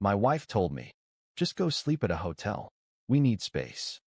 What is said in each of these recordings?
My wife told me, just go sleep at a hotel. We need space.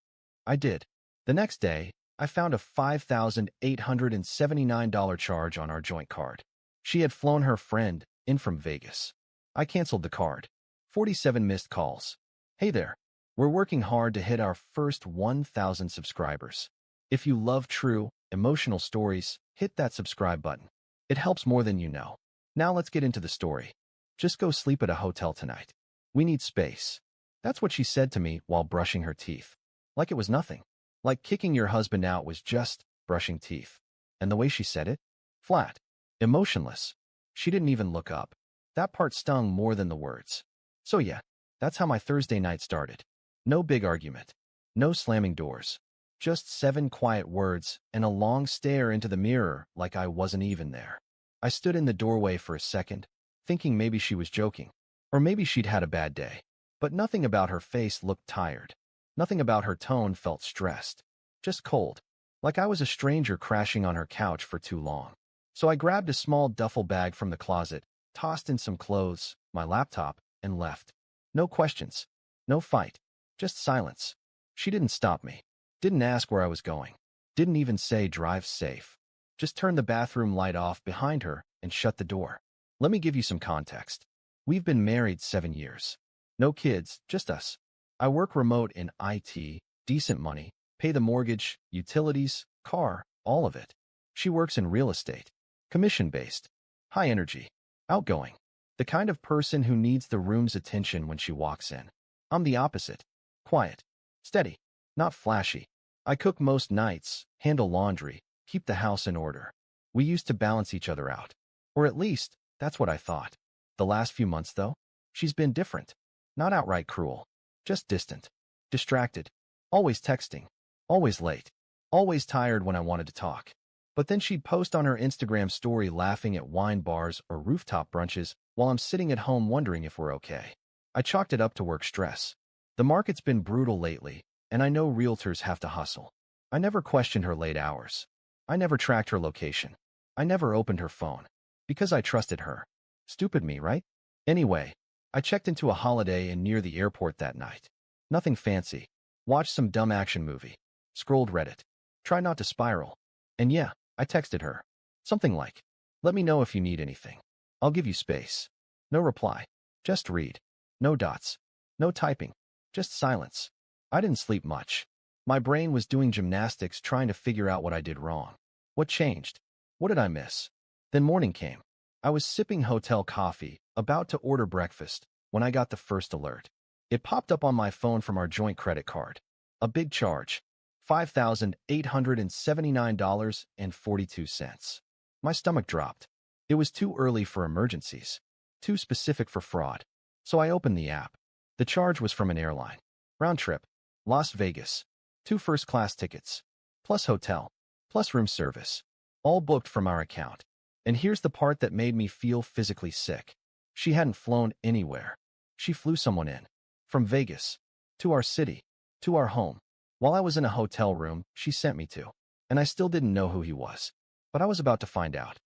I did. The next day, I found a $5,879 charge on our joint card. She had flown her friend in from Vegas. I canceled the card. 47 missed calls. Hey there. We're working hard to hit our first 1,000 subscribers. If you love true, emotional stories, hit that subscribe button. It helps more than you know. Now let's get into the story. Just go sleep at a hotel tonight. We need space. That's what she said to me while brushing her teeth. Like it was nothing. Like kicking your husband out was just brushing teeth. And the way she said it? Flat. Emotionless. She didn't even look up. That part stung more than the words. So yeah, that's how my Thursday night started. No big argument. No slamming doors. Just 7 quiet words and a long stare into the mirror like I wasn't even there. I stood in the doorway for a second, thinking maybe she was joking. Or maybe she'd had a bad day. But nothing about her face looked tired. Nothing about her tone felt stressed. Just cold. Like I was a stranger crashing on her couch for too long. So I grabbed a small duffel bag from the closet, tossed in some clothes, my laptop, and left. No questions. No fight. Just silence. She didn't stop me. Didn't ask where I was going. Didn't even say drive safe. Just turned the bathroom light off behind her and shut the door. Let me give you some context. We've been married 7 years. No kids, just us. I work remote in IT, decent money, pay the mortgage, utilities, car, all of it. She works in real estate. Commission-based. High energy. Outgoing. The kind of person who needs the room's attention when she walks in. I'm the opposite. Quiet. Steady. Not flashy. I cook most nights, handle laundry, keep the house in order. We used to balance each other out. Or at least, that's what I thought. The last few months, though, she's been different. Not outright cruel. Just distant. Distracted. Always texting. Always late. Always tired when I wanted to talk. But then she'd post on her Instagram story laughing at wine bars or rooftop brunches while I'm sitting at home wondering if we're okay. I chalked it up to work stress. The market's been brutal lately, and I know realtors have to hustle. I never questioned her late hours. I never tracked her location. I never opened her phone. Because I trusted her. Stupid me, right? Anyway, I checked into a Holiday Inn near the airport that night. Nothing fancy. Watched some dumb action movie. Scrolled Reddit. Tried not to spiral. And yeah, I texted her. Something like, let me know if you need anything. I'll give you space. No reply. Just read. No dots. No typing. Just silence. I didn't sleep much. My brain was doing gymnastics trying to figure out what I did wrong. What changed? What did I miss? Then morning came. I was sipping hotel coffee, about to order breakfast, when I got the first alert. It popped up on my phone from our joint credit card. A big charge. $5,879.42. My stomach dropped. It was too early for emergencies. Too specific for fraud. So I opened the app. The charge was from an airline. Round trip. Las Vegas. 2 first-class tickets. Plus hotel. Plus room service. All booked from our account. And here's the part that made me feel physically sick. She hadn't flown anywhere. She flew someone in. From Vegas. To our city. To our home. While I was in a hotel room, she sent me to. And I still didn't know who he was. But I was about to find out.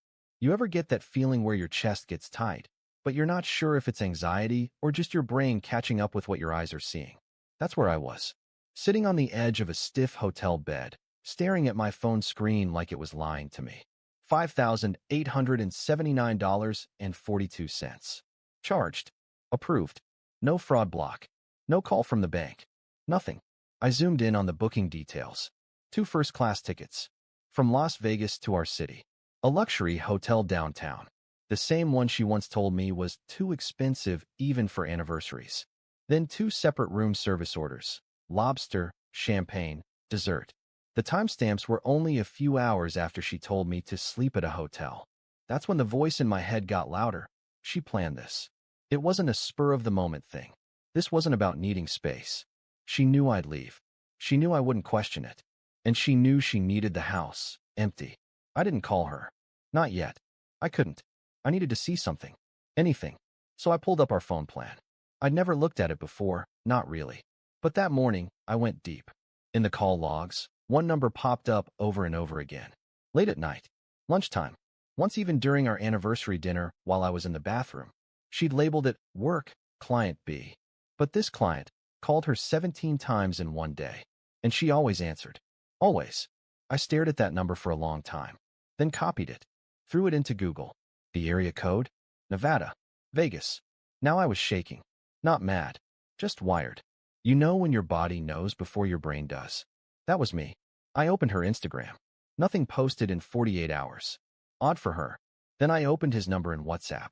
You ever get that feeling where your chest gets tight, but you're not sure if it's anxiety or just your brain catching up with what your eyes are seeing? That's where I was. Sitting on the edge of a stiff hotel bed, staring at my phone screen like it was lying to me. $5,879.42. Charged. Approved. No fraud block. No call from the bank. Nothing. I zoomed in on the booking details. 2 first-class tickets. From Las Vegas to our city. A luxury hotel downtown. The same one she once told me was too expensive even for anniversaries. Then 2 separate room service orders. Lobster, champagne, dessert. The timestamps were only a few hours after she told me to sleep at a hotel. That's when the voice in my head got louder. She planned this. It wasn't a spur-of-the-moment thing. This wasn't about needing space. She knew I'd leave. She knew I wouldn't question it. And she knew she needed the house, empty. I didn't call her. Not yet. I couldn't. I needed to see something. Anything. So I pulled up our phone plan. I'd never looked at it before, not really. But that morning, I went deep. In the call logs, one number popped up over and over again. Late at night. Lunchtime. Once even during our anniversary dinner while I was in the bathroom. She'd labeled it work, Client B. But this client called her 17 times in one day, and she always answered. Always. I stared at that number for a long time, then copied it, threw it into Google. The area code? Nevada. Vegas. Now I was shaking. Not mad. Just wired. You know when your body knows before your brain does. That was me. I opened her Instagram. Nothing posted in 48 hours. Odd for her. Then I opened his number in WhatsApp.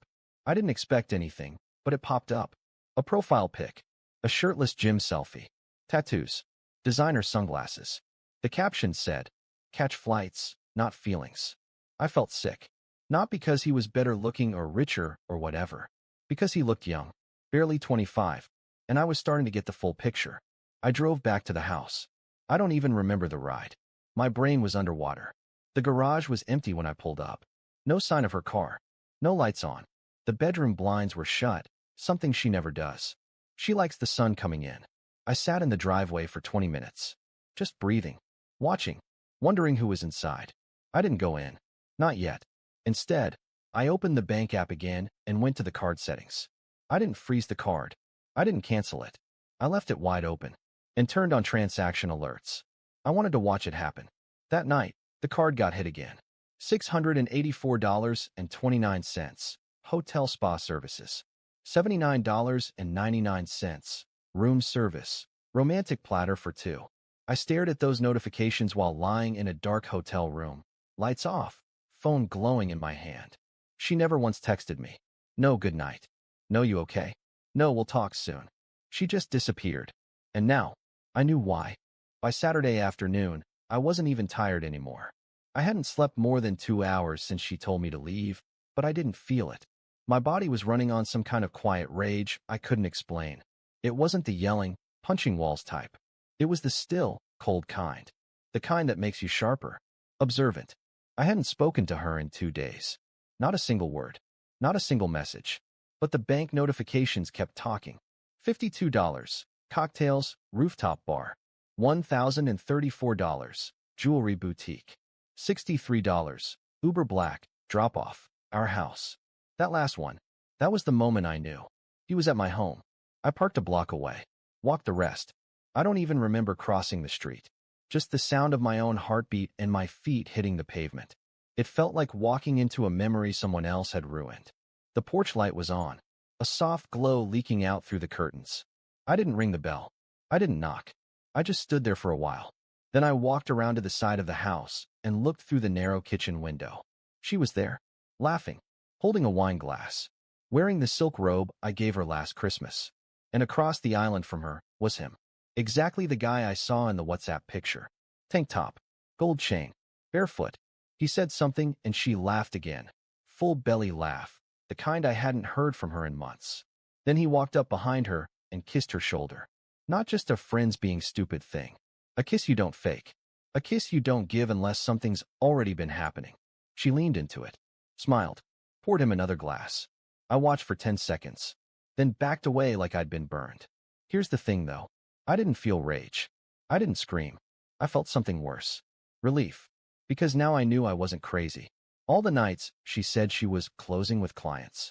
I didn't expect anything, but it popped up. A profile pic. A shirtless gym selfie. Tattoos. Designer sunglasses. The caption said, "Catch flights, not feelings." I felt sick. Not because he was better looking or richer or whatever. Because he looked young. Barely 25. And I was starting to get the full picture. I drove back to the house. I don't even remember the ride. My brain was underwater. The garage was empty when I pulled up. No sign of her car. No lights on. The bedroom blinds were shut, something she never does. She likes the sun coming in. I sat in the driveway for 20 minutes. Just breathing. Watching. Wondering who was inside. I didn't go in. Not yet. Instead, I opened the bank app again and went to the card settings. I didn't freeze the card. I didn't cancel it. I left it wide open and turned on transaction alerts. I wanted to watch it happen. That night, the card got hit again. $684.29. Hotel spa services. $79.99. Room service. Romantic platter for two. I stared at those notifications while lying in a dark hotel room. Lights off. Phone glowing in my hand. She never once texted me. No good night. No you okay? No we'll talk soon. She just disappeared. And now, I knew why. By Saturday afternoon, I wasn't even tired anymore. I hadn't slept more than 2 hours since she told me to leave, but I didn't feel it. My body was running on some kind of quiet rage I couldn't explain. It wasn't the yelling, punching walls type. It was the still, cold kind. The kind that makes you sharper. Observant. I hadn't spoken to her in 2 days. Not a single word. Not a single message. But the bank notifications kept talking. $52. Cocktails, rooftop bar. $1,034. Jewelry boutique. $63. Uber Black, drop-off, our house. That last one. That was the moment I knew. He was at my home. I parked a block away. Walked the rest. I don't even remember crossing the street. Just the sound of my own heartbeat and my feet hitting the pavement. It felt like walking into a memory someone else had ruined. The porch light was on, a soft glow leaking out through the curtains. I didn't ring the bell. I didn't knock. I just stood there for a while. Then I walked around to the side of the house and looked through the narrow kitchen window. She was there, laughing, holding a wine glass, wearing the silk robe I gave her last Christmas. And across the island from her was him. Exactly the guy I saw in the WhatsApp picture. Tank top, gold chain, barefoot. He said something and she laughed again. Full belly laugh, the kind I hadn't heard from her in months. Then he walked up behind her and kissed her shoulder. Not just a friend's being stupid thing. A kiss you don't fake. A kiss you don't give unless something's already been happening. She leaned into it, smiled, poured him another glass. I watched for 10 seconds, then backed away like I'd been burned. Here's the thing though. I didn't feel rage. I didn't scream. I felt something worse. Relief. Because now I knew I wasn't crazy. All the nights she said she was closing with clients.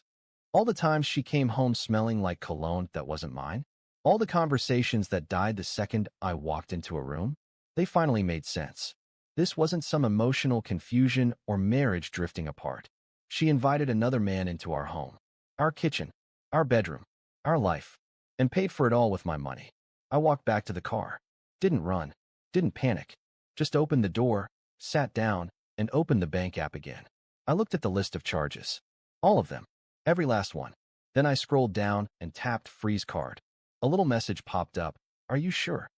All the times she came home smelling like cologne that wasn't mine. All the conversations that died the second I walked into a room. They finally made sense. This wasn't some emotional confusion or marriage drifting apart. She invited another man into our home. Our kitchen. Our bedroom. Our life. And paid for it all with my money. I walked back to the car. Didn't run. Didn't panic. Just opened the door, sat down, and opened the bank app again. I looked at the list of charges. All of them. Every last one. Then I scrolled down and tapped freeze card. A little message popped up. Are you sure?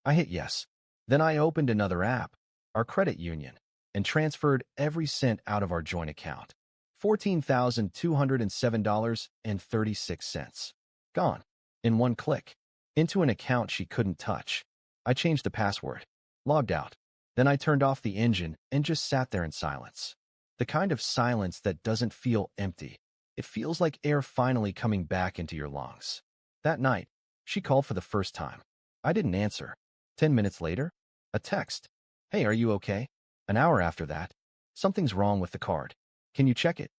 I hit yes. Then I opened another app, our credit union, and transferred every cent out of our joint account. $14,207.36. Gone. In one click. Into an account she couldn't touch. I changed the password. Logged out. Then I turned off the engine and just sat there in silence. The kind of silence that doesn't feel empty. It feels like air finally coming back into your lungs. That night, she called for the first time. I didn't answer. 10 minutes later, a text. Hey, are you okay? An hour after that, something's wrong with the card. Can you check it?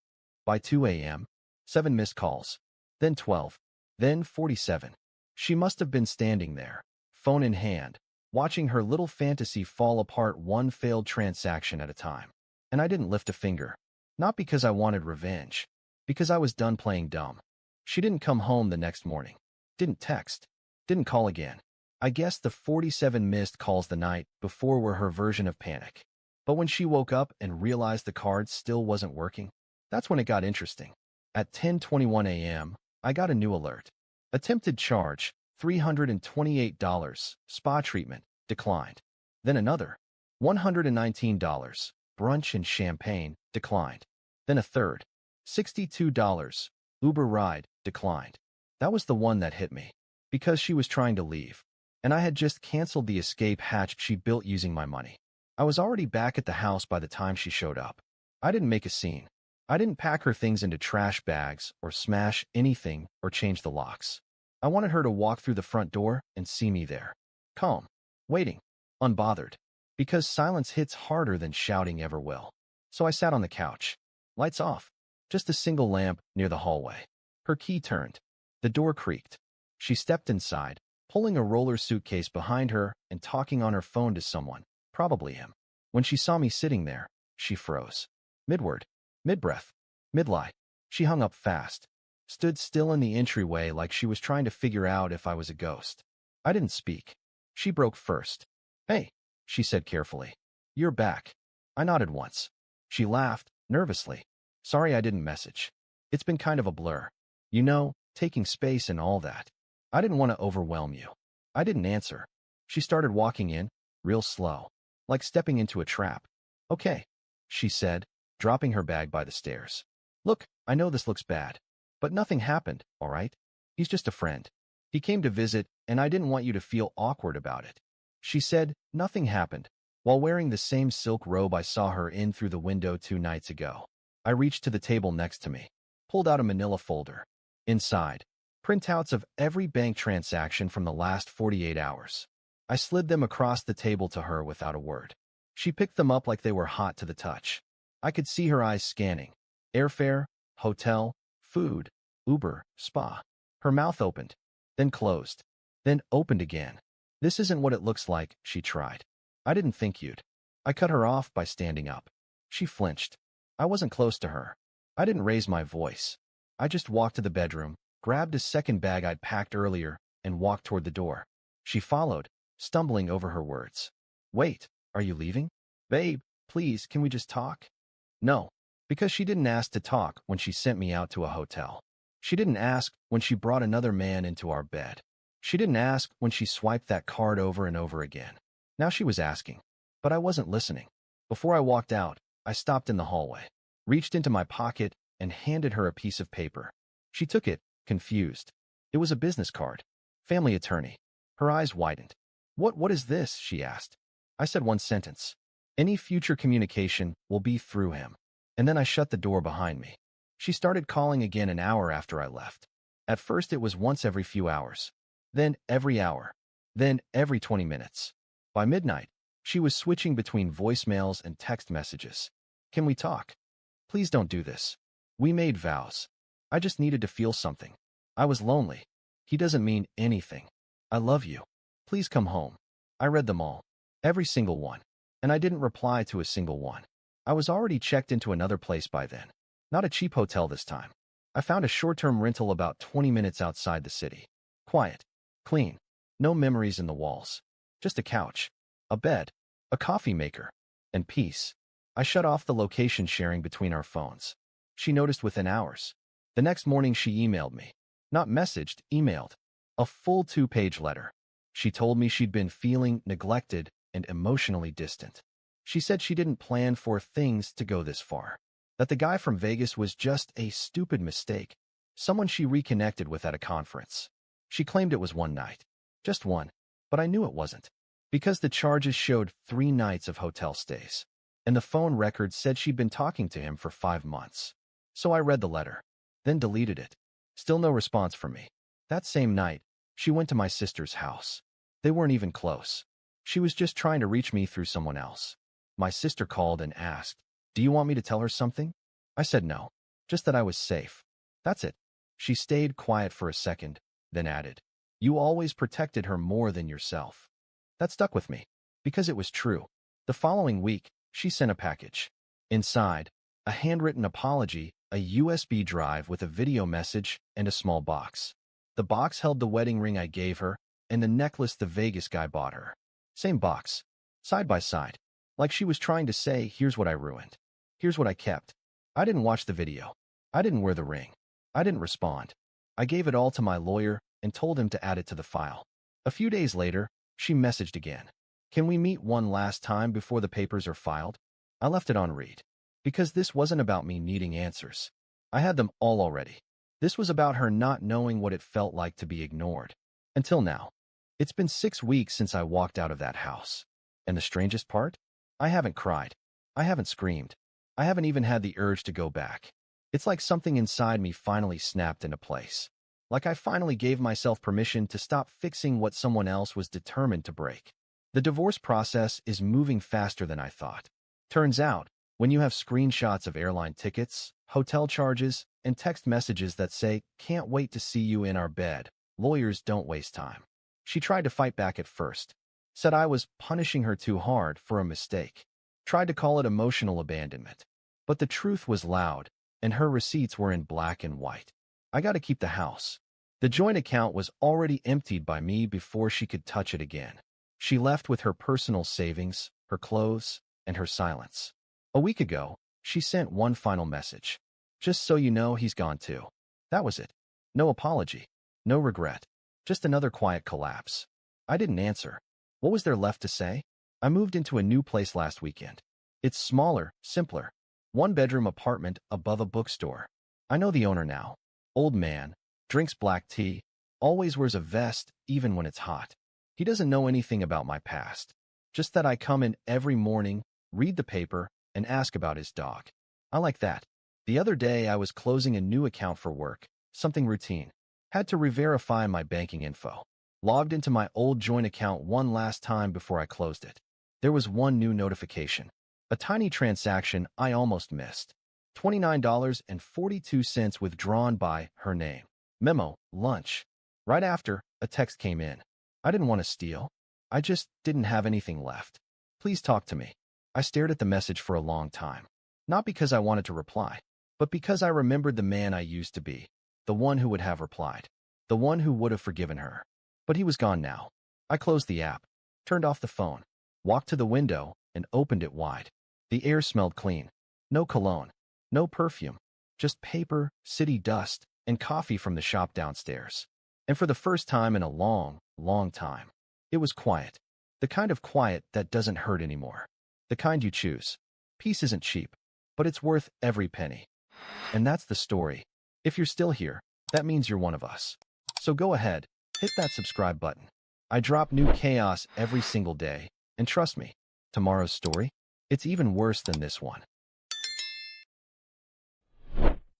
By 2 a.m., 7 missed calls. Then 12. Then 47. She must have been standing there, phone in hand, watching her little fantasy fall apart one failed transaction at a time. And I didn't lift a finger. Not because I wanted revenge. Because I was done playing dumb. She didn't come home the next morning. Didn't text. Didn't call again. I guess the 47 missed calls the night before were her version of panic. But when she woke up and realized the card still wasn't working, that's when it got interesting. At 10:21 a.m., I got a new alert. Attempted charge, $328, spa treatment, declined. Then another, $119, brunch and champagne, declined. Then a third, $62, Uber ride, declined. That was the one that hit me, because she was trying to leave, and I had just canceled the escape hatch she built using my money. I was already back at the house by the time she showed up. I didn't make a scene. I didn't pack her things into trash bags or smash anything or change the locks. I wanted her to walk through the front door and see me there. Calm. Waiting. Unbothered. Because silence hits harder than shouting ever will. So I sat on the couch. Lights off. Just a single lamp near the hallway. Her key turned. The door creaked. She stepped inside, pulling a roller suitcase behind her and talking on her phone to someone, probably him. When she saw me sitting there, she froze. Mid-word. Mid-breath. Mid-lie. She hung up fast. Stood still in the entryway like she was trying to figure out if I was a ghost. I didn't speak. She broke first. Hey, she said carefully. You're back. I nodded once. She laughed, nervously. Sorry I didn't message. It's been kind of a blur. You know, taking space and all that. I didn't want to overwhelm you. I didn't answer. She started walking in, real slow, like stepping into a trap. Okay, she said, dropping her bag by the stairs. Look, I know this looks bad, but nothing happened, all right? He's just a friend. He came to visit, and I didn't want you to feel awkward about it. She said nothing happened, while wearing the same silk robe I saw her in through the window 2 nights ago. I reached to the table next to me, pulled out a manila folder. Inside, printouts of every bank transaction from the last 48 hours. I slid them across the table to her without a word. She picked them up like they were hot to the touch. I could see her eyes scanning. Airfare, hotel, food, Uber, spa. Her mouth opened, then closed, then opened again. This isn't what it looks like, she tried. I didn't think you'd. I cut her off by standing up. She flinched. I wasn't close to her. I didn't raise my voice. I just walked to the bedroom, grabbed a second bag I'd packed earlier, and walked toward the door. She followed, stumbling over her words. Wait, are you leaving? Babe, please, can we just talk? No, because she didn't ask to talk when she sent me out to a hotel. She didn't ask when she brought another man into our bed. She didn't ask when she swiped that card over and over again. Now she was asking, but I wasn't listening. Before I walked out, I stopped in the hallway, reached into my pocket, and handed her a piece of paper. She took it, confused. It was a business card. Family attorney. Her eyes widened. What is this? She asked. I said one sentence. Any future communication will be through him. And then I shut the door behind me. She started calling again an hour after I left. At first it was once every few hours. Then every hour. Then every 20 minutes. By midnight, she was switching between voicemails and text messages. Can we talk? Please don't do this. We made vows. I just needed to feel something. I was lonely. He doesn't mean anything. I love you. Please come home. I read them all. Every single one. And I didn't reply to a single one. I was already checked into another place by then. Not a cheap hotel this time. I found a short-term rental about 20 minutes outside the city. Quiet. Clean. No memories in the walls. Just a couch. A bed. A coffee maker. And peace. I shut off the location sharing between our phones. She noticed within hours. The next morning she emailed me. Not messaged, emailed. A full 2-page letter. She told me she'd been feeling neglected and emotionally distant. She said she didn't plan for things to go this far. That the guy from Vegas was just a stupid mistake. Someone she reconnected with at a conference. She claimed it was one night. Just one. But I knew it wasn't. Because the charges showed 3 nights of hotel stays. And the phone record said she'd been talking to him for 5 months. So I read the letter. Then deleted it. Still no response from me. That same night, she went to my sister's house. They weren't even close. She was just trying to reach me through someone else. My sister called and asked, "Do you want me to tell her something?" I said no. Just that I was safe. That's it. She stayed quiet for a second, then added, "You always protected her more than yourself." That stuck with me, because it was true. The following week, she sent a package. Inside, a handwritten apology, a USB drive with a video message, and a small box. The box held the wedding ring I gave her, and the necklace the Vegas guy bought her. Same box, side by side. Like she was trying to say, here's what I ruined. Here's what I kept. I didn't watch the video. I didn't wear the ring. I didn't respond. I gave it all to my lawyer and told him to add it to the file. A few days later, she messaged again. Can we meet one last time before the papers are filed? I left it on read. Because this wasn't about me needing answers. I had them all already. This was about her not knowing what it felt like to be ignored. Until now. It's been 6 weeks since I walked out of that house. And the strangest part? I haven't cried. I haven't screamed. I haven't even had the urge to go back. It's like something inside me finally snapped into place. Like I finally gave myself permission to stop fixing what someone else was determined to break. The divorce process is moving faster than I thought. Turns out, when you have screenshots of airline tickets, hotel charges, and text messages that say, "Can't wait to see you in our bed," lawyers don't waste time. She tried to fight back at first. Said I was punishing her too hard for a mistake. Tried to call it emotional abandonment. But the truth was loud, and her receipts were in black and white. I got to keep the house. The joint account was already emptied by me before she could touch it again. She left with her personal savings, her clothes, and her silence. A week ago, she sent one final message. "Just so you know, he's gone too." That was it. No apology. No regret. Just another quiet collapse. I didn't answer. What was there left to say? I moved into a new place last weekend. It's smaller, simpler. 1-bedroom apartment above a bookstore. I know the owner now. Old man, drinks black tea, always wears a vest even when it's hot. He doesn't know anything about my past. Just that I come in every morning, read the paper, and ask about his dog. I like that. The other day I was closing a new account for work, something routine. Had to re-verify my banking info. Logged into my old joint account one last time before I closed it. There was one new notification. A tiny transaction I almost missed. $29.42 withdrawn by her name. Memo, lunch. Right after, a text came in. I didn't want to steal. I just didn't have anything left. Please talk to me. I stared at the message for a long time. Not because I wanted to reply, but because I remembered the man I used to be. The one who would have replied. The one who would have forgiven her. But he was gone now. I closed the app, turned off the phone, walked to the window, and opened it wide. The air smelled clean. No cologne. No perfume. Just paper, city dust, and coffee from the shop downstairs. And for the first time in a long, long time, it was quiet. The kind of quiet that doesn't hurt anymore. The kind you choose. Peace isn't cheap, but it's worth every penny. And that's the story. If you're still here, that means you're one of us. So go ahead, hit that subscribe button. I drop new chaos every single day, and trust me, tomorrow's story, it's even worse than this one.